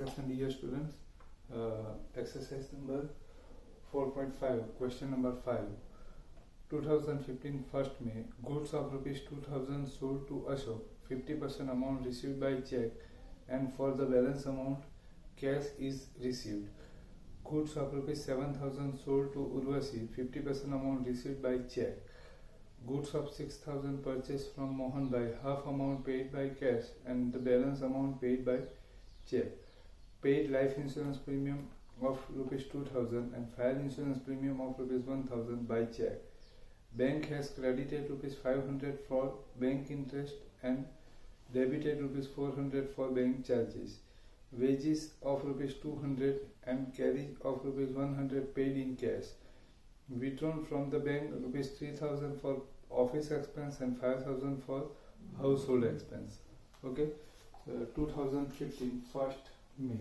Congratulations dear students. Exercise number 4.5, question number 5. 2015 1st May, goods of rupees 2000 sold to Ashok, 50% amount received by check, and for the balance amount cash is received. Goods of rupees 7000 sold to Urvashi, 50% amount received by check. Goods of 6000 purchased from Mohan by, half amount paid by cash and the balance amount paid by check. Paid life insurance premium of rupees 2000 and fire insurance premium of rupees 1000 by check. Bank has credited rupees 500 for bank interest and debited rupees 400 for bank charges. Wages of rupees 200 and carriage of rupees 100 paid in cash. Withdrawn from the bank rupees 3000 for office expense and 5000 for household expense. Okay, 2015 1st May.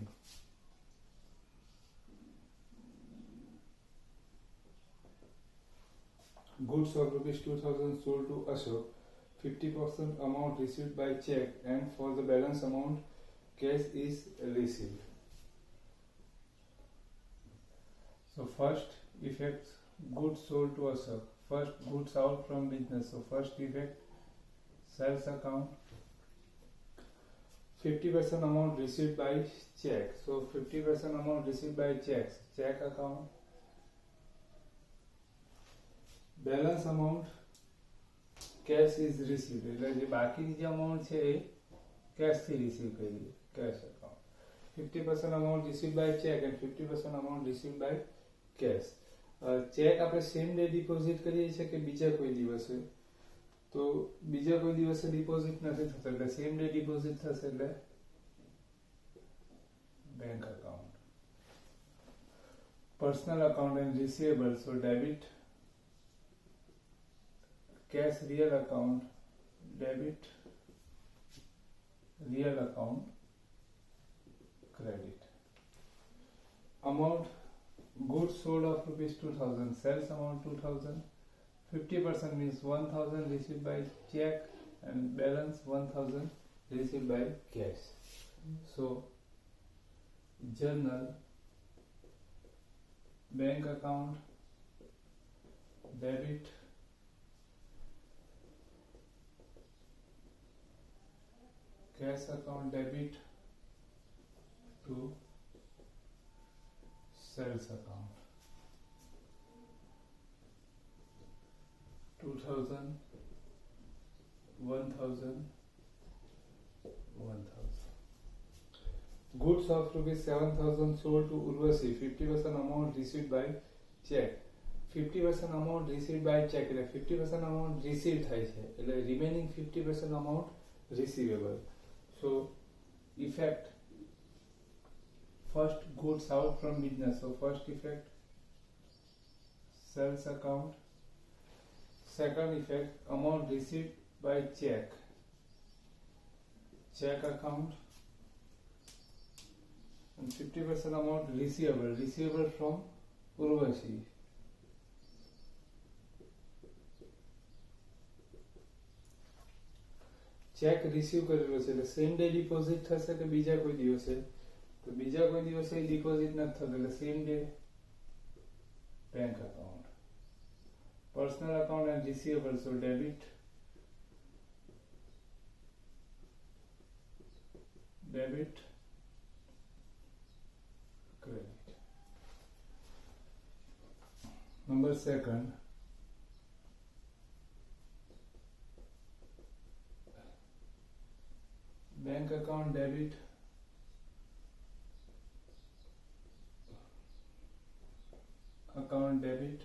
Goods of rupees 2000 sold to Ashok, 50% amount received by check, and for the balance amount cash is received. So first effect, goods sold to Ashok. First, goods out from business. So first effect, sales account. 50% amount received by check. So 50% amount received by checks. Check account. Balance amount cash is received. એટલે જે બાકીની જે amount છે એ cash થી receive કરી cash account. 50% amount received by check and 50% amount received by cash. Check આપણે same day deposit કરીએ છીએ કે બીજા કોઈ દિવસે? તો બીજા કોઈ દિવસે ડિપોઝિટ નથી થતો, એટલે સેમ ડે ડિપોઝિટ થશે, એટલે bank account. Personal account and receivable, so debit. Cash real account, debit real account, credit. Amount goods sold of rupees 2000, sales amount 2000, 50% means 1000 received by check and balance 1000 received by cash. So journal, bank account, debit, cash account, debit to sales account. 2000, 1000, 1000. Goods of rupees 7000 sold to Urvashi, 50% amount received by check. 50% amount received by check એટલે 50% amount received થાય છે, એટલે remaining 50% amount receivable. So effect, first goods out from business, so first effect sales account. Second effect, amount received by check, check account. And 50% amount receivable from Urvashi. Check receive કરેલો છે એટલે same day deposit થશે કે બીજા કોઈ દિવસે? તો બીજા કોઈ દિવસે ડિપોઝિટ નથી થતો, એટલે same day bank account. Personal account and receivable, so debit, debit, credit. Number second, bank account debit, account debit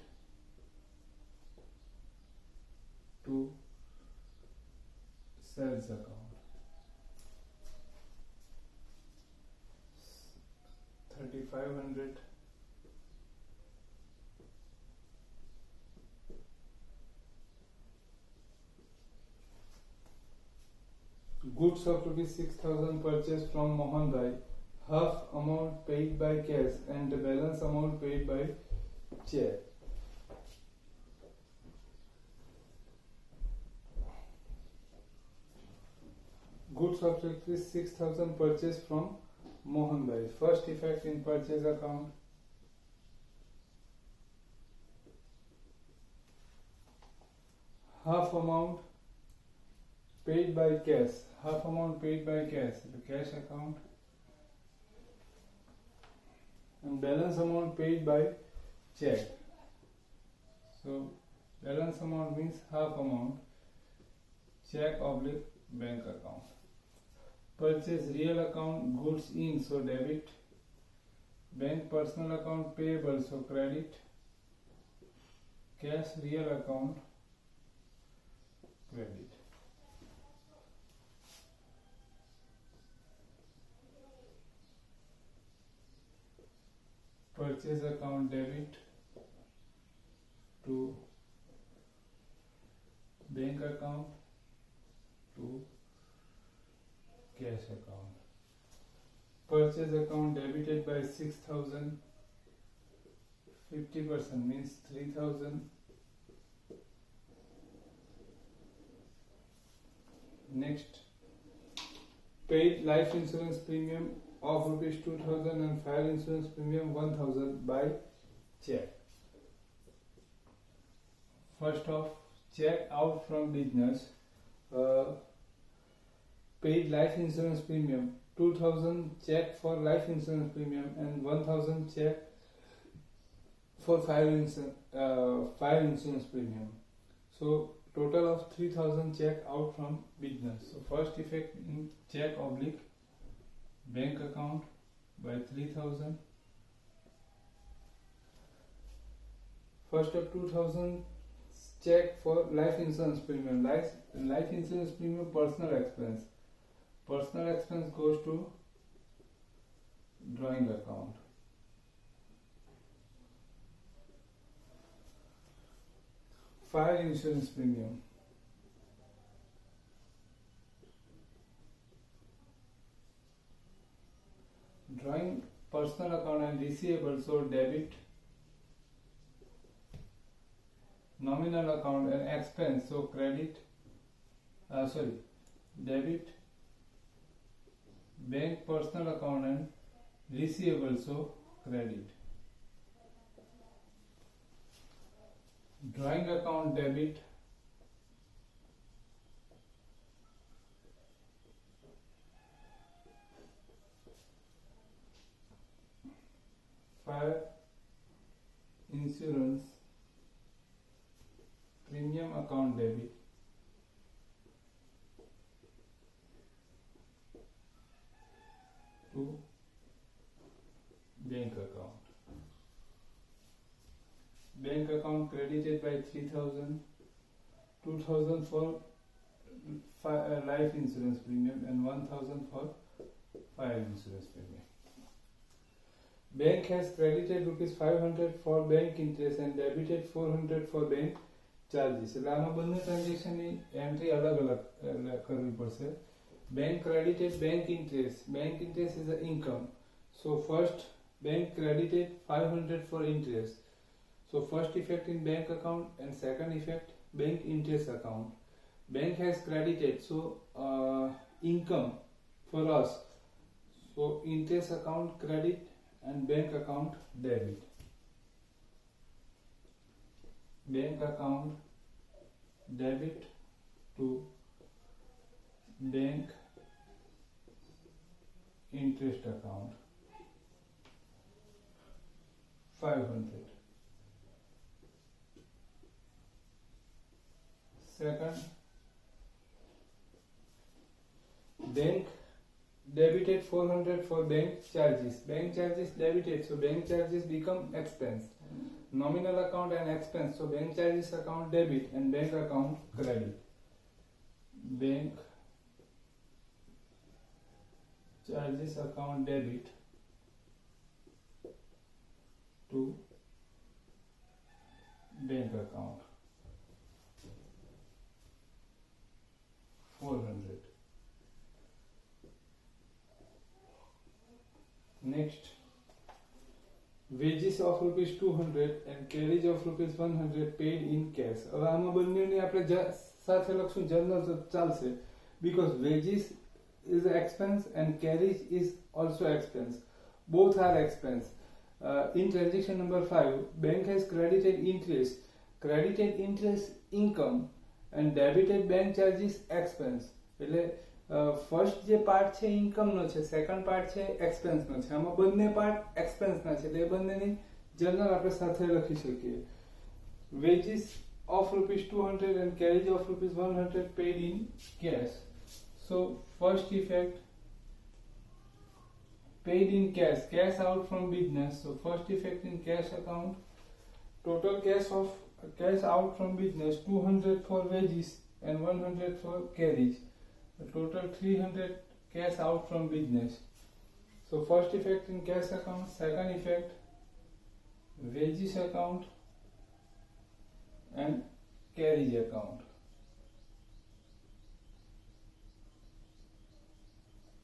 to sales account. 3500 goods of rupees 6000 purchased from Mohan by, half amount paid by cash and the balance amount paid by check. Goods of rupees 6000 purchased from Mohanbhai. First effect in purchase account. Half amount paid by cash. Half amount paid by cash, the cash account. And balance amount paid by check. So balance amount means half amount, check oblique bank account. Purchase real account, goods in, so debit. Bank personal account payable, so credit. Cash real account, credit. Purchase account debit to bank account to cash account. Purchase account debited by 6,000, 50% means 3,000. Next, paid life insurance premium of rupees 2,000 and fire insurance premium 1,000 by check. First off, check out from business. Paid life insurance premium 2,000 check for life insurance premium and 1,000 check for fire insurance premium. So total of 3,000 check out from business. So first effect in check oblique bank account by 3,000. First of 2,000 check for life insurance premium. Life insurance premium personal expense. Personal expense goes to drawing account. Fire insurance premium. Drawing personal account and receivable, so debit. Nominal account and expense, so credit. Debit. Bank personal account and receivable, so credit. Drawing account debit. Fire insurance premium account debit. To bank account. Bank account credited by 3,000, 2,000 for life insurance premium and 1,000 for fire insurance premium. Bank has credited rupees 500 for bank interest and debited 400 for bank charges. એટલે આમાં બંને ટ્રાન્ઝેક્શનની entry અલગ અલગ કરવી પડશે. Bank credited bank interest. Bank interest is an income. So first bank credited 500 for interest. So first effect in bank account and second effect bank interest account. Bank has credited, so income for us. So interest account credit and bank account debit. Bank account debit to bank interest account 500. Second, bank debited 400 for bank charges. Bank charges debited, so bank charges become expense. Nominal account and expense, so bank charges account debit and bank account credit. Bank charges account debit to bank account 400. Next, wages of rupees 200 and carriage of rupees 100 paid in cash. હવે આમાં બંનેને આપણે સાથે લખશું general ચાલશે because wages is expense and carriage is also expense. Both are expense. In transaction number 5, bank has credited interest income and debited bank charges expense. એટલે first જે part છે ઇન્કમ નો છે, સેકન્ડ પાર્ટ છે expense નો છે. આમાં બંને part expense ના છે એટલે એ બંનેની જર્નલ આપણે સાથે લખી શકીએ. Veggies of rupees 200 and carriage of rupees 100 paid in cash. So first effect, paid in cash out from business. So first effect in cash account, total cash out from business 200 for wages and 100 for carriage. The total 300 cash out from business. So first effect in cash account, second effect wages account and carriage account.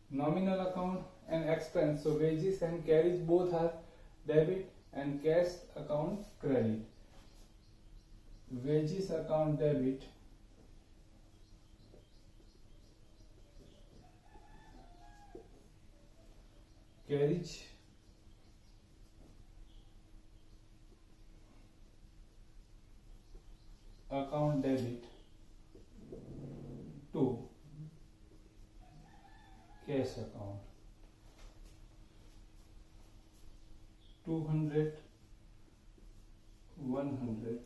Nominal account and expense. So wages and carriage both are debit and cash account credit. Wages account debit, carriage account debit to cash account. 200, 100.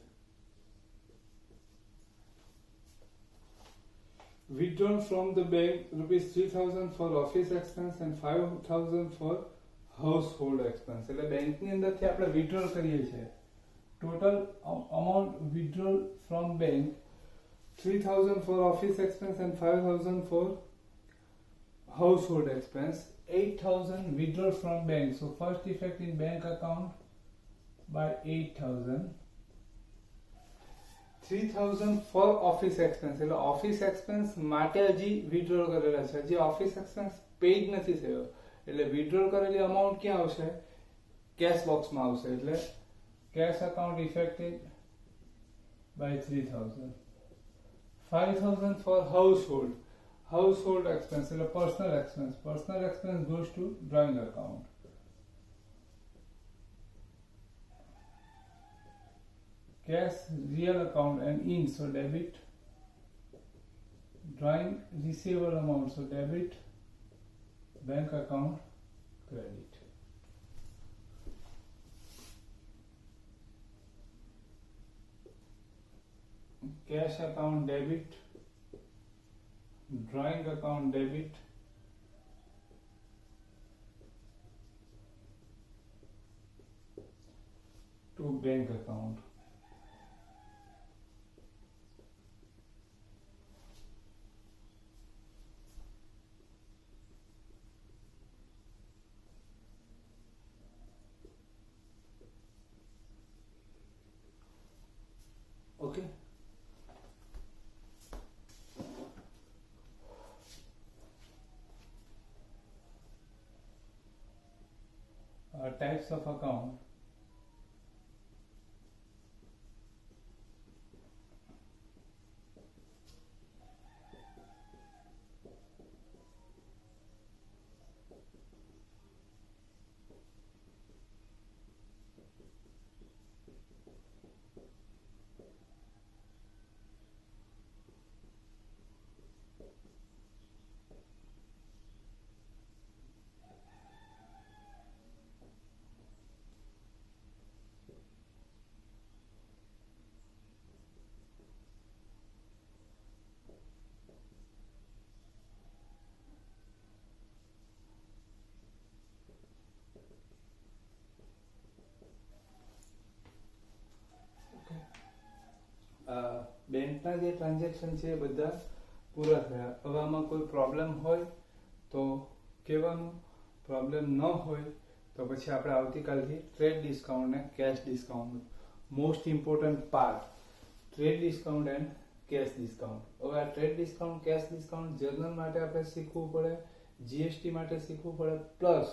Withdrawn from the bank rupees 3000 for office expense and 5000 for household expense. એટલે બેંકની અંદરથી આપણે withdrawal કરીએ છીએ. Total amount withdrawal from bank 3000 for office expense and 5000 for household expense. 8000 withdrawal from bank. So first effect in bank account by 8000. 3000 for office expense. એટલે office expense માટે હજી withdrawal કરેલા છે. હજી office expense paid નથી થયો. એટલે withdrawal કરેલી amount ક્યાં આવશે? cash box માં આવશે. એટલે cash account affected by 3000. 5000 for household expense. એટલે personal expense goes to drawing account. Cash real account and in, so debit. Drawing receivable amount, so debit. Bank account credit. Cash account debit, drawing account debit, to bank account. Okay. Types of account. બેંકના જે transaction છે એ બધા પૂરા થયા. હવે આમાં કોઈ problem હોય તો કહેવાનું, પ્રોબ્લેમ ન હોય તો પછી આપણે આવતીકાલથી ટ્રેડ ડિસ્કાઉન્ટ ને cash discount, most important part, trade discount and cash discount. હવે આ trade discount cash discount journal માટે આપણે શીખવું પડે, જીએસટી માટે શીખવું પડે, પ્લસ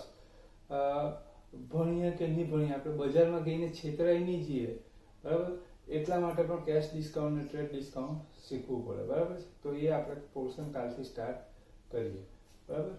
ભણીએ કે નહીં ભણીએ, આપણે બજારમાં ગઈને છેતરાઈ નહીં જઈએ, બરાબર, એટલા માટે પણ કેશ ડિસ્કાઉન્ટ અને ટ્રેડ ડિસ્કાઉન્ટ શીખવું પડે, બરાબર છે. તો એ આપણે પોર્શન કાલથી સ્ટાર્ટ કરીએ. બરાબર.